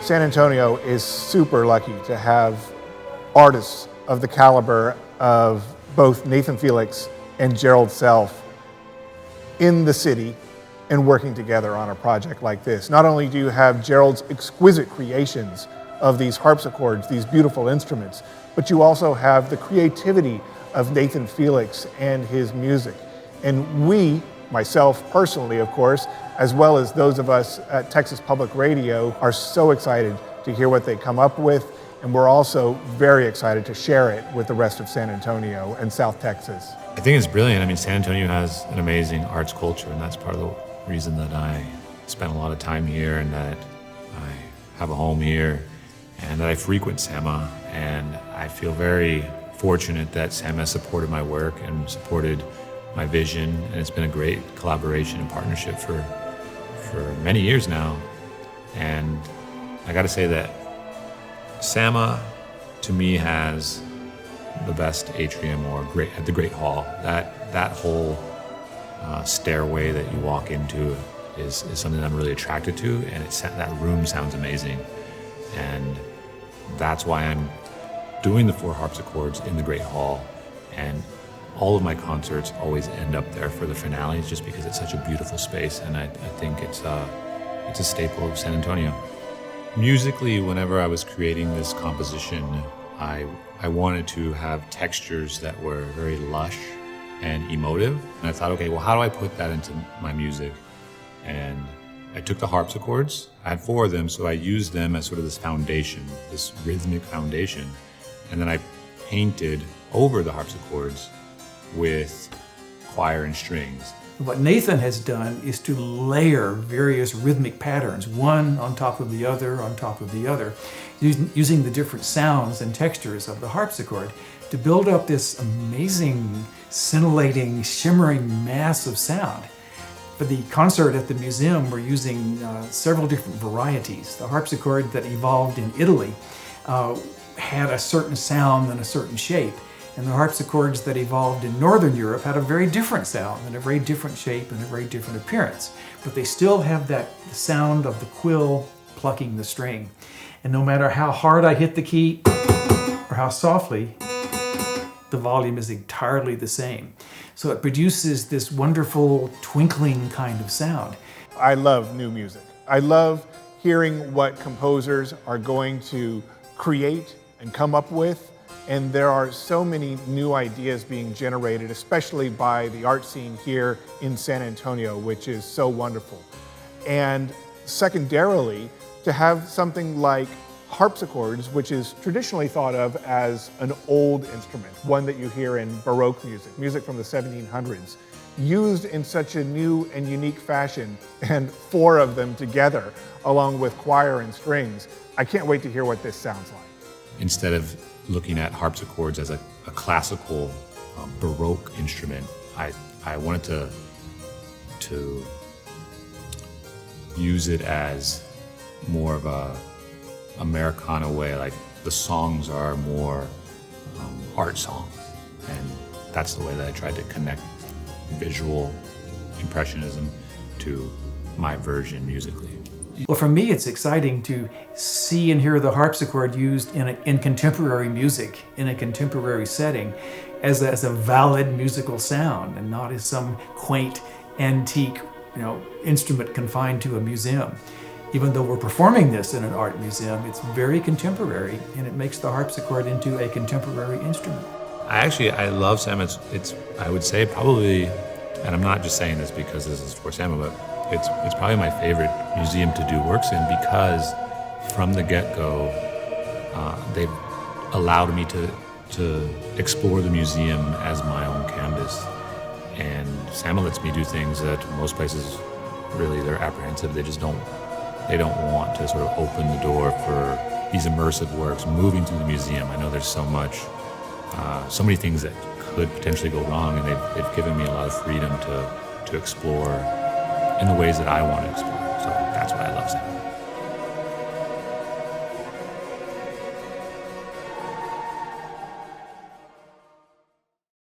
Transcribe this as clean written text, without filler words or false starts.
San Antonio is super lucky to have artists of the caliber of both Nathan Felix and Gerald Self in the city and working together on a project like this. Not only do you have Gerald's exquisite creations of these harpsichords, these beautiful instruments, but you also have the creativity of Nathan Felix and his music. And we, myself personally, of course, as well as those of us at Texas Public Radio, are so excited to hear what they come up with, and we're also very excited to share it with the rest of San Antonio and South Texas. I think it's brilliant. I mean, San Antonio has an amazing arts culture, and that's part of the reason that I spend a lot of time here and that I have a home here and that I frequent SAMA. And I feel very fortunate that SAMA has supported my work and supported my vision, and it's been a great collaboration and partnership for many years now. And I got to say that SAMA, to me, has the best atrium at the Great Hall. That whole stairway that you walk into is something that I'm really attracted to, and that room sounds amazing. And that's why I'm doing the 4 harpsichords in the Great Hall. And all of my concerts always end up there for the finales, just because it's such a beautiful space, and I think it's a staple of San Antonio. Musically, whenever I was creating this composition, I wanted to have textures that were very lush and emotive, and I thought, okay, well, how do I put that into my music? And I took the harpsichords. I had 4 of them, so I used them as sort of this foundation, this rhythmic foundation, and then I painted over the harpsichords with choir and strings. What Nathan has done is to layer various rhythmic patterns, one on top of the other, on top of the other, using the different sounds and textures of the harpsichord to build up this amazing, scintillating, shimmering mass of sound. For the concert at the museum, we're using several different varieties. The harpsichord that evolved in Italy had a certain sound and a certain shape. And the harpsichords that evolved in Northern Europe had a very different sound and a very different shape and a very different appearance. But they still have that sound of the quill plucking the string. And no matter how hard I hit the key or how softly, the volume is entirely the same. So it produces this wonderful twinkling kind of sound. I love new music. I love hearing what composers are going to create and come up with. And there are so many new ideas being generated, especially by the art scene here in San Antonio, which is so wonderful. And secondarily, to have something like harpsichords, which is traditionally thought of as an old instrument, one that you hear in Baroque music from the 1700s, used in such a new and unique fashion, and 4 of them together, along with choir and strings. I can't wait to hear what this sounds like. Instead of looking at harpsichords as a classical Baroque instrument, I wanted to use it as more of a Americana way, like the songs are more art songs, and that's the way that I tried to connect visual impressionism to my version musically. Well, for me, it's exciting to see and hear the harpsichord used in contemporary music, in a contemporary setting, as a valid musical sound, and not as some quaint, antique, instrument confined to a museum. Even though we're performing this in an art museum, it's very contemporary, and it makes the harpsichord into a contemporary instrument. I love SAMA. It's I would say probably, and I'm not just saying this because this is for SAMA, but it's probably my favorite museum to do works in, because from the get-go, they've allowed me to explore the museum as my own canvas. And SAMA lets me do things that most places, really, they're apprehensive. They don't want to sort of open the door for these immersive works moving through the museum. I know there's so many things that could potentially go wrong, and they've given me a lot of freedom to explore in the ways that I want to explore. So that's why I love SAMA.